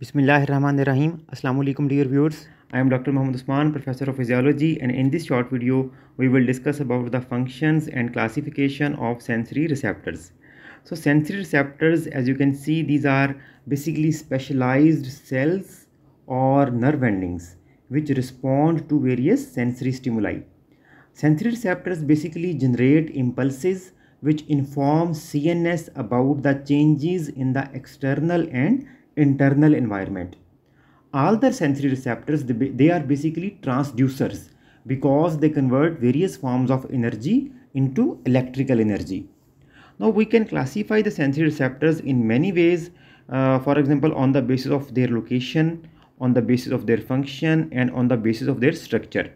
Bismillahirrahmanirrahim. Assalamu alaikum dear viewers. I am Dr. Muhammad Usman, Professor of Physiology, and in this short video we will discuss about the functions and classification of sensory receptors. So sensory receptors, as you can see, these are basically specialized cells or nerve endings which respond to various sensory stimuli. Sensory receptors basically generate impulses which inform CNS about the changes in the external and internal environment. All the sensory receptors, they are basically transducers because they convert various forms of energy into electrical energy. Now we can classify the sensory receptors in many ways, for example on the basis of their location, on the basis of their function, and on the basis of their structure.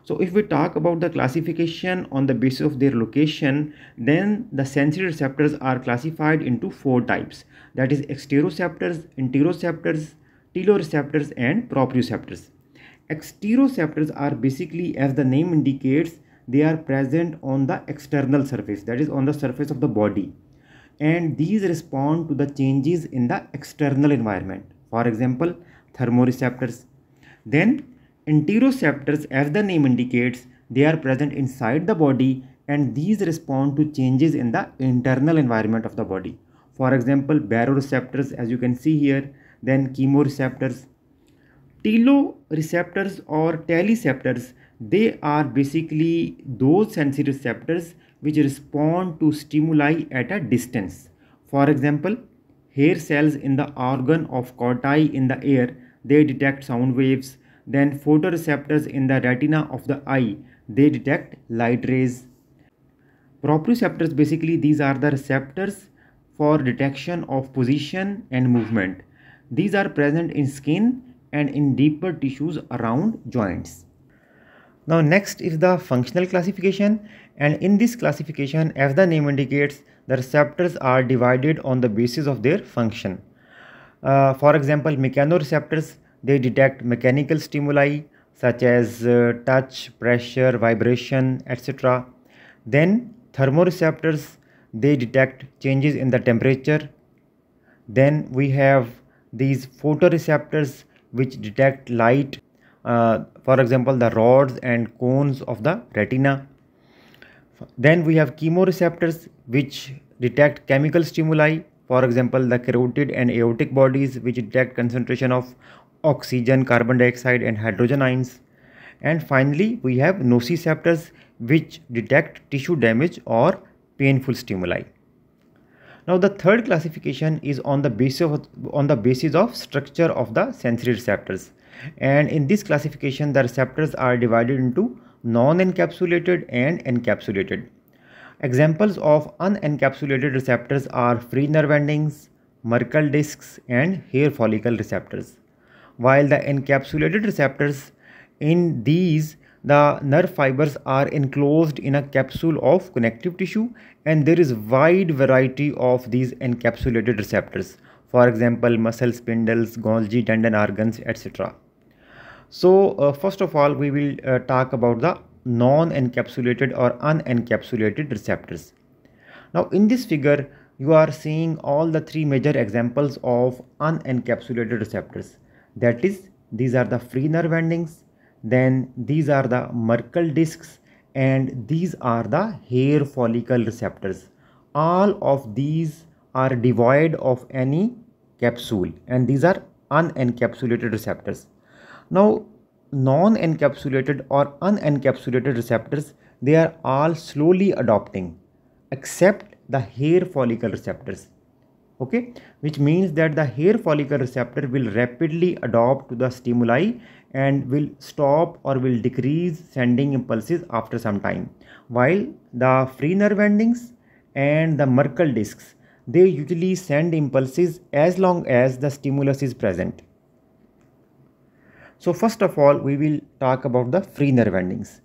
So if we talk about the classification on the basis of their location, then the sensory receptors are classified into four types, that is Exteroceptors, Interoceptors, Telereceptors, and Proprioceptors. Exteroceptors are basically, as the name indicates, they are present on the external surface, that is on the surface of the body, and these respond to the changes in the external environment, for example thermoreceptors. Then Interoceptors, as the name indicates, they are present inside the body and these respond to changes in the internal environment of the body. For example, baroreceptors, as you can see here, then chemoreceptors. Telereceptors or teleceptors, they are basically those sensory receptors which respond to stimuli at a distance. For example, hair cells in the organ of corti in the ear, they detect sound waves. Then photoreceptors in the retina of the eye, they detect light rays. Proprioceptors, basically these are the receptors for detection of position and movement. These are present in skin and in deeper tissues around joints. Now next is the functional classification, and in this classification, as the name indicates, the receptors are divided on the basis of their function. For example, mechanoreceptors, they detect mechanical stimuli such as touch, pressure, vibration, etc. Then thermoreceptors, they detect changes in the temperature. Then we have these photoreceptors which detect light, for example the rods and cones of the retina. Then we have chemoreceptors which detect chemical stimuli, for example the carotid and aortic bodies which detect concentration of oxygen, carbon dioxide, and hydrogen ions. And finally we have nociceptors which detect tissue damage or painful stimuli. Now the third classification is on the basis of structure of the sensory receptors, and in this classification the receptors are divided into non-encapsulated and encapsulated. Examples of unencapsulated receptors are free nerve endings, Merkel discs, and hair follicle receptors. While the encapsulated receptors, in these the nerve fibers are enclosed in a capsule of connective tissue, and there is wide variety of these encapsulated receptors, for example muscle spindles, Golgi tendon organs, etc. So first of all we will talk about the non-encapsulated or unencapsulated receptors. Now in this figure you are seeing all the three major examples of unencapsulated receptors, that is these are the free nerve endings, then these are the Merkel discs, and these are the hair follicle receptors. All of these are devoid of any capsule and these are unencapsulated receptors. Now non-encapsulated or unencapsulated receptors, they are all slowly adopting except the hair follicle receptors. Okay, which means that the hair follicle receptor will rapidly adapt to the stimuli and will stop or will decrease sending impulses after some time, while the free nerve endings and the Merkel discs, they usually send impulses as long as the stimulus is present. So first of all we will talk about the free nerve endings.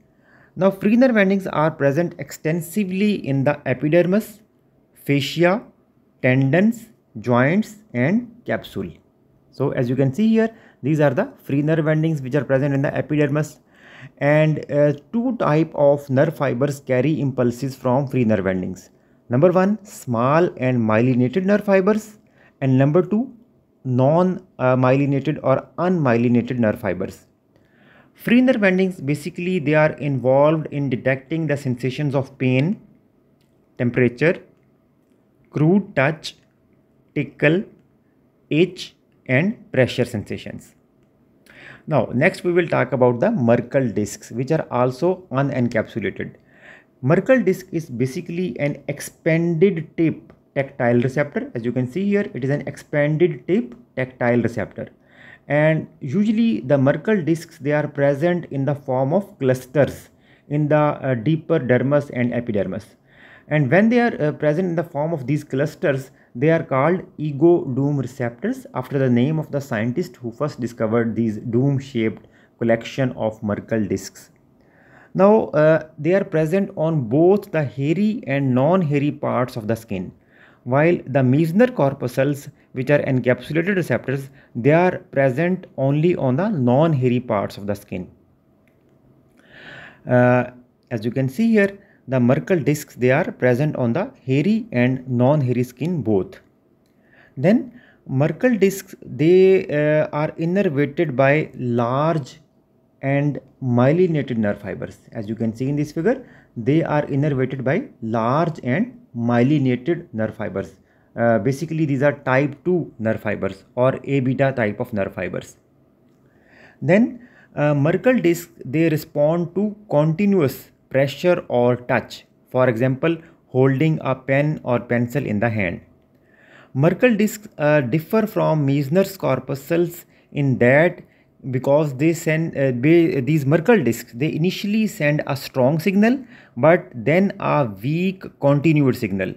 Now free nerve endings are present extensively in the epidermis, fascia, tendons, joints, and capsule. So as you can see here, these are the free nerve endings which are present in the epidermis, and two type of nerve fibers carry impulses from free nerve endings. Number one, small and myelinated nerve fibers, and number two, non-myelinated or unmyelinated nerve fibers. Free nerve endings, basically they are involved in detecting the sensations of pain, temperature, crude touch, tickle, itch and pressure sensations. Now next we will talk about the Merkel discs, which are also unencapsulated. Merkel disc is basically an expanded tip tactile receptor. As you can see here, it is an expanded tip tactile receptor. And usually the Merkel discs, they are present in the form of clusters in the deeper dermis and epidermis. And when they are present in the form of these clusters, they are called ego dome receptors, after the name of the scientist who first discovered these dome shaped collection of Merkel discs. Now they are present on both the hairy and non-hairy parts of the skin, while the meissner corpuscles, which are encapsulated receptors, they are present only on the non-hairy parts of the skin. As you can see here, the Merkel discs, they are present on the hairy and non-hairy skin both. Then Merkel discs, they are innervated by large and myelinated nerve fibers. As you can see in this figure, they are innervated by large and myelinated nerve fibers. Basically these are type 2 nerve fibers or A beta type of nerve fibers. Then Merkel discs, they respond to continuous pressure or touch, for example holding a pen or pencil in the hand. Merkel discs differ from meissner's corpuscles in that because they send these Merkel discs, they initially send a strong signal but then a weak continued signal,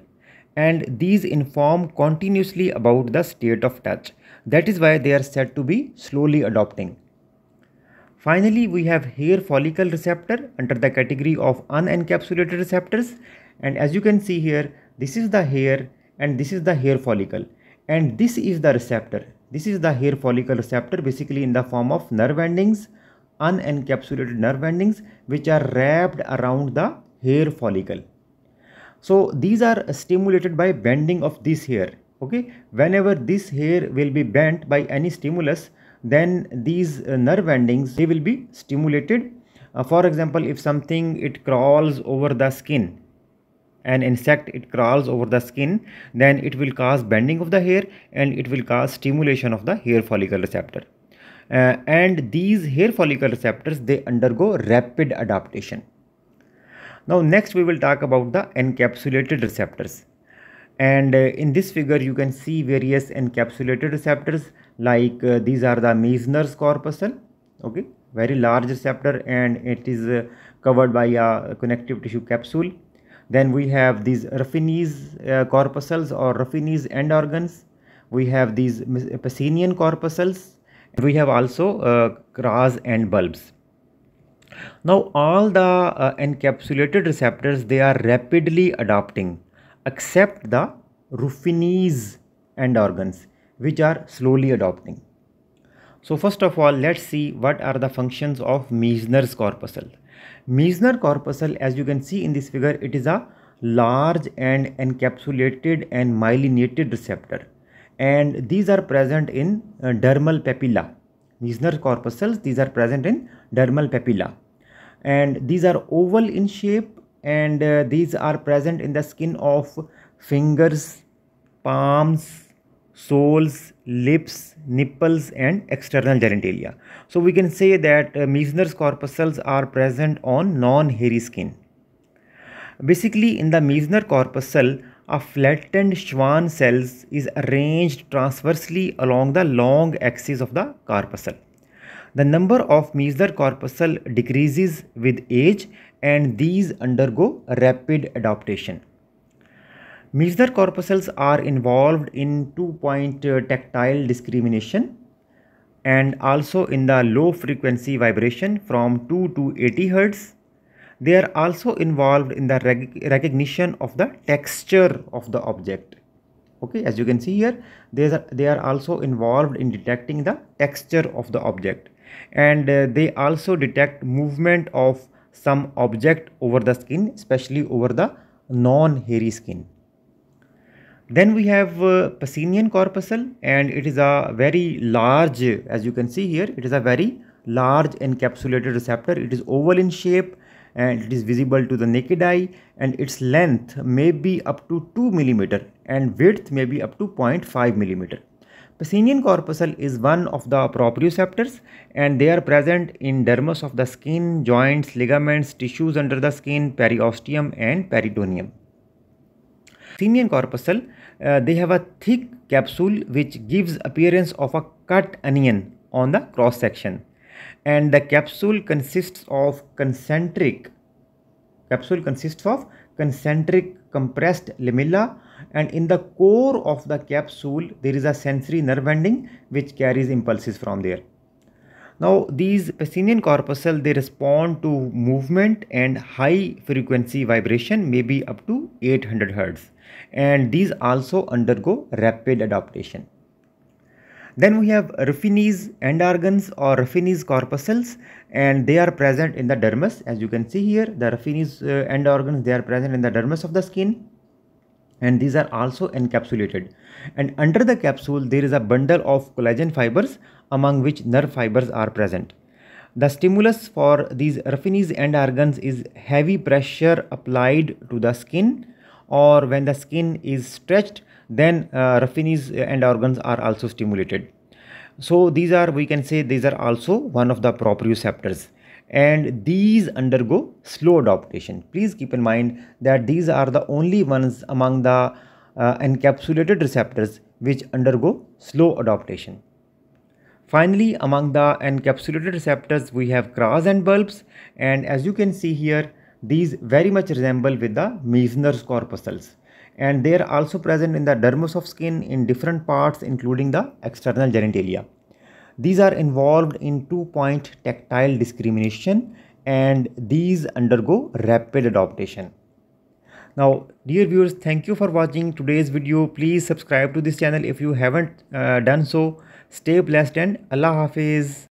and these inform continuously about the state of touch. That is why they are said to be slowly adopting. Finally, we have hair follicle receptor under the category of unencapsulated receptors, and as you can see here, this is the hair and this is the hair follicle, and this is the receptor. This is the hair follicle receptor, basically in the form of nerve endings, unencapsulated nerve endings, which are wrapped around the hair follicle. So these are stimulated by bending of this hair. Okay, whenever this hair will be bent by any stimulus, then these nerve endings, they will be stimulated. For example, if something, it crawls over the skin, an insect, it crawls over the skin, then it will cause bending of the hair and it will cause stimulation of the hair follicle receptor. And these hair follicle receptors, they undergo rapid adaptation. Now next we will talk about the encapsulated receptors, and in this figure you can see various encapsulated receptors, like these are the meissner's corpuscle. Okay, very large receptor, and it is covered by a connective tissue capsule. Then we have these Ruffini's corpuscles or Ruffini's end organs. We have these pacinian corpuscles. We have also Krause and bulbs. Now all the encapsulated receptors, they are rapidly adapting, except the Ruffini's end organs, which are slowly adopting. So first of all, let's see what are the functions of meissner's corpuscle. Meissner corpuscle, as you can see in this figure, it is a large and encapsulated and myelinated receptor, and these are present in dermal papilla. Meissner corpuscles, these are present in dermal papilla, and these are oval in shape, and these are present in the skin of fingers, palms, soles, lips, nipples and external genitalia. So we can say that Meissner's corpuscles are present on non-hairy skin. Basically in the Meissner corpuscle, a flattened Schwann cells is arranged transversely along the long axis of the corpuscle. The number of Meissner corpuscle decreases with age, and these undergo rapid adaptation. Meissner corpuscles are involved in 2-point tactile discrimination and also in the low frequency vibration from 2 to 80 Hz. They are also involved in the recognition of the texture of the object. Okay, as you can see here, they are also involved in detecting the texture of the object, and they also detect movement of some object over the skin, especially over the non-hairy skin. Then we have pacinian corpuscle, and it is a very large, as you can see here, it is a very large encapsulated receptor. It is oval in shape and it is visible to the naked eye, and its length may be up to 2 millimeter and width may be up to 0.5 millimeter. Pacinian corpuscle is one of the proprioceptors, and they are present in dermis of the skin, joints, ligaments, tissues under the skin, periosteum and peritoneum. Pacinian corpuscle, they have a thick capsule which gives appearance of a cut onion on the cross section, and the capsule consists of concentric compressed lamella, and in the core of the capsule there is a sensory nerve ending which carries impulses from there. Now these pacinian corpuscle, they respond to movement and high frequency vibration, maybe up to 800 Hz, and these also undergo rapid adaptation. Then we have Ruffini's end organs or Ruffini's corpuscles, and they are present in the dermis. As you can see here, the Ruffini's end organs, they are present in the dermis of the skin, and these are also encapsulated. And under the capsule there is a bundle of collagen fibers, among which nerve fibers are present. The stimulus for these Ruffini's end organs is heavy pressure applied to the skin, or when the skin is stretched, then Ruffini's end organs are also stimulated. So these are, we can say, these are also one of the proprioceptors, and these undergo slow adaptation. Please keep in mind that these are the only ones among the encapsulated receptors which undergo slow adaptation. Finally, among the encapsulated receptors, we have Krause and bulbs, and as you can see here, these very much resemble with the Meissner's corpuscles, and they are also present in the dermis of skin in different parts, including the external genitalia. These are involved in 2-point tactile discrimination, and these undergo rapid adaptation. Now, dear viewers, thank you for watching today's video. Please subscribe to this channel if you haven't done so. Stay blessed and Allah Hafiz.